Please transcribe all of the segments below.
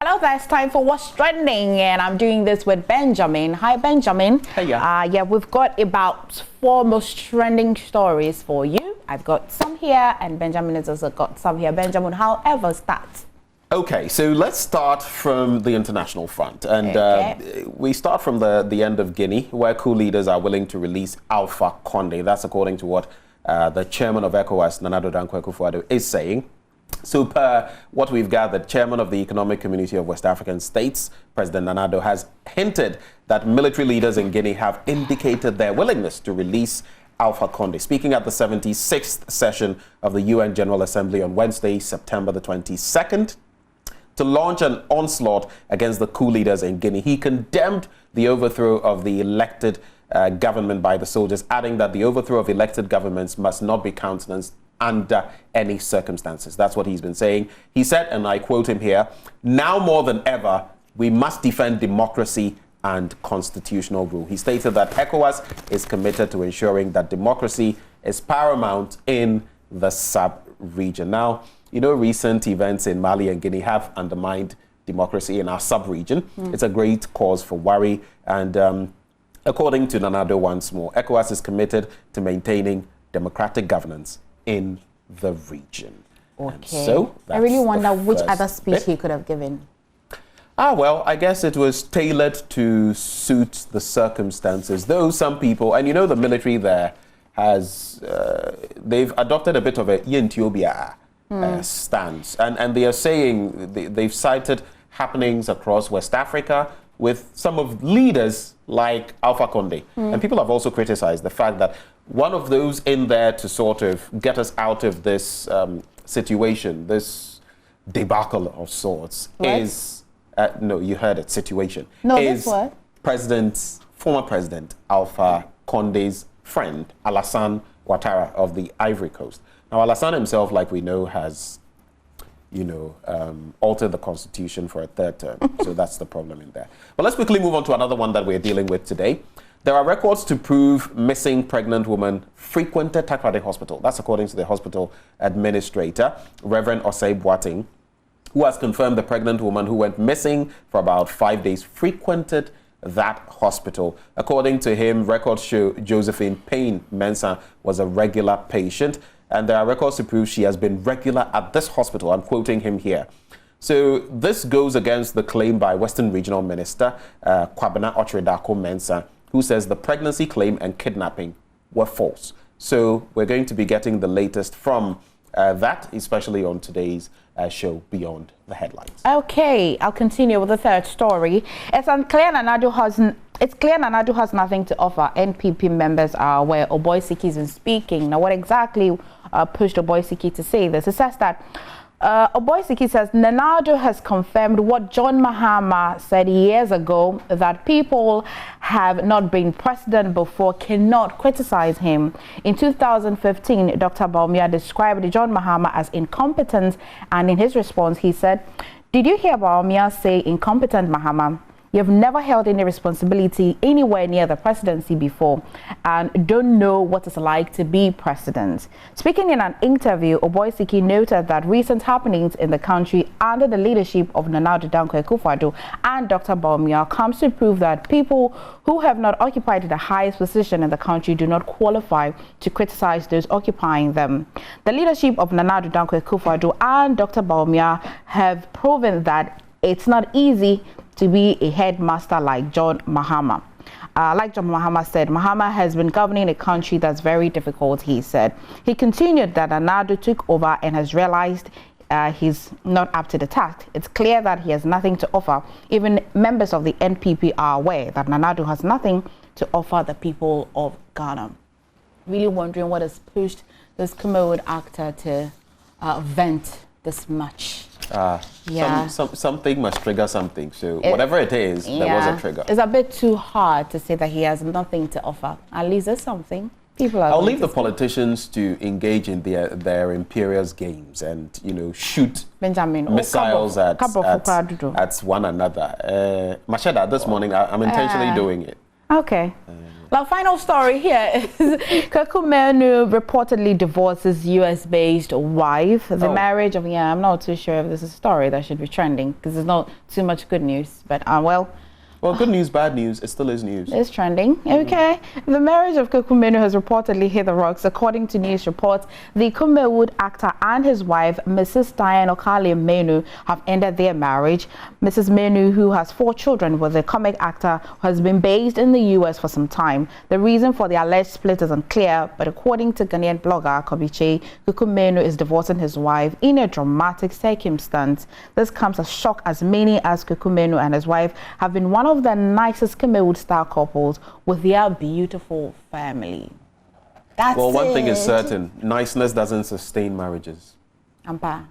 Hello there, it's time for What's Trending, and I'm doing this with Benjamin. Hi, Benjamin. Hey, yeah, we've got about 4 most trending stories for you. I've got some here, and Benjamin has also got some here. Benjamin, however, start. Okay, so let's start from the international front, and we start from the end of Guinea, where coup leaders are willing to release Alpha Conde. That's according to what the chairman of ECOWAS, Nana Addo Dankwa Akufo-Addo, is saying. So per what we've gathered, chairman of the Economic Community of West African States, President Nana Addo, has hinted that military leaders in Guinea have indicated their willingness to release Alpha Conde. Speaking at the 76th session of the UN General Assembly on Wednesday, September the 22nd, to launch an onslaught against the coup leaders in Guinea, he condemned the overthrow of the elected government by the soldiers, adding that the overthrow of elected governments must not be countenanced under any circumstances. That's what he's been saying. He said, and I quote him here, "Now more than ever, we must defend democracy and constitutional rule." He stated that ECOWAS is committed to ensuring that democracy is paramount in the sub-region. Now, you know, recent events in Mali and Guinea have undermined democracy in our sub-region. It's a great cause for worry. And according to Nana Addo once more, ECOWAS is committed to maintaining democratic governance in the region. Okay. So I really wonder which other speech he could have given. Well, I guess it was tailored to suit the circumstances. Though some people, and you know, the military there has, they've adopted a bit of a Yentiobia stance. And they are saying, they've cited happenings across West Africa with some of leaders like Alpha Conde. And people have also criticized the fact that one of those in there to sort of get us out of this situation, this debacle of sorts, is, no, you heard it, situation, no, is what? former President Alpha Conde's friend, Alassane Ouattara of the Ivory Coast. Now, Alassane himself, like we know, has, you know, altered the constitution for a third term. So that's the problem in there. But let's quickly move on to another one that we're dealing with today. There are records to prove missing pregnant woman frequented Takoradi Hospital. That's according to the hospital administrator, Reverend Osei Boateng, who has confirmed the pregnant woman who went missing for about 5 days frequented that hospital. According to him, records show Josephine Payne Mensah was a regular patient, and there are records to prove she has been regular at this hospital. I'm quoting him here. So this goes against the claim by Western Regional Minister Kwabena Otredako Mensah, who says the pregnancy claim and kidnapping were false. So we're going to be getting the latest from that, especially on today's show Beyond the Headlines. Okay, I'll continue with the third story. It's clear Nana Addo has nothing to offer. NPP members are aware. Oboisiki is speaking. Now, what exactly pushed Oboisiki to say this? It says that Oboisiki says Nana Addo has confirmed what John Mahama said years ago, that people have not been president before cannot criticize him. In 2015, Dr. Bawumia described John Mahama as incompetent, and in his response he said, "Did you hear Bawumia say incompetent Mahama? You've never held any responsibility anywhere near the presidency before and don't know what it's like to be president." Speaking in an interview, Oboisiki noted that recent happenings in the country under the leadership of Nana Addo Dankwa Akufo-Addo and Dr. Bawumia comes to prove that people who have not occupied the highest position in the country do not qualify to criticize those occupying them. The leadership of Nana Addo Dankwa Akufo-Addo and Dr. Bawumia have proven that it's not easy to be a headmaster like John Mahama. Like John Mahama said, Mahama has been governing a country that's very difficult, he said. He continued that Nana Addo took over and has realized he's not up to the task. It's clear that he has nothing to offer. Even members of the NPP are aware that Nana Addo has nothing to offer the people of Ghana. Really wondering what has pushed this commode actor to vent this much. Something must trigger something. So whatever it is, there was a trigger. It's a bit too hard to say that he has nothing to offer. At least there's something. People are. I'll leave the politicians to engage in their imperious games and, you know, shoot missiles at one another. Masheda, this morning I'm intentionally doing it. Okay. The final story here is Kakumenu reportedly divorces US-based wife. The marriage of, I'm not too sure if this is a story that should be trending because there's not too much good news. But, well, good news, bad news, it still is news. It's trending. Okay. The marriage of Kakumenu has reportedly hit the rocks. According to news reports, the Kumewood actor and his wife, Mrs. Diane Okali Menu, have ended their marriage. Mrs. Menu, who has 4 children with the comic actor, has been based in the US for some time. The reason for the alleged split is unclear, but according to Ghanaian blogger Kobiche, Kakumenu is divorcing his wife in a dramatic circumstance. This comes as shock as many as Kakumenu and his wife have been one of the nicest Kumewood star couples with their beautiful family. Well, one thing is certain, niceness doesn't sustain marriages. Ampa.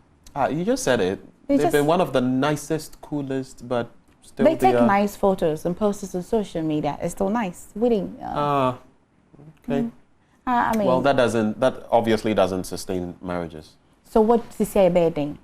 You just said it. They've been one of the nicest, coolest, but still they take nice photos and post it on social media. It's still nice. Okay. I mean, well, that obviously doesn't sustain marriages. So what to say about them?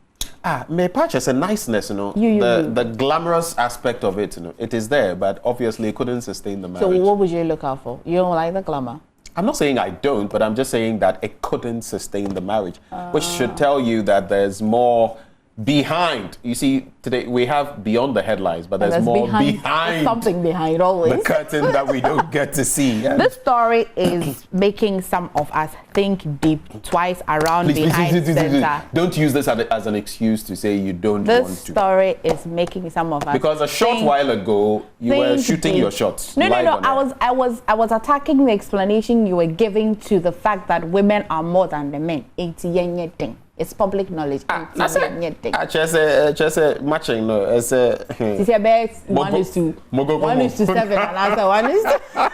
May purchase a niceness, the glamorous aspect of it, it is there, but obviously it couldn't sustain the marriage. So what would you look out for? You don't like the glamour? I'm not saying I don't, but I'm just saying that it couldn't sustain the marriage, which should tell you that there's more behind. You see, today we have beyond the headlines, but there's more behind. Something behind always. The curtain that we don't get to see. This story is making some of us think deep twice around behind center. Don't use this as an excuse to say you don't want to. This story is making some of us because a short while ago you were shooting your shots. No. I was attacking the explanation you were giving to the fact that women are more than the men. It's public knowledge. I just matching. No, it's a. It's a bet 1:7, and answer 1:1.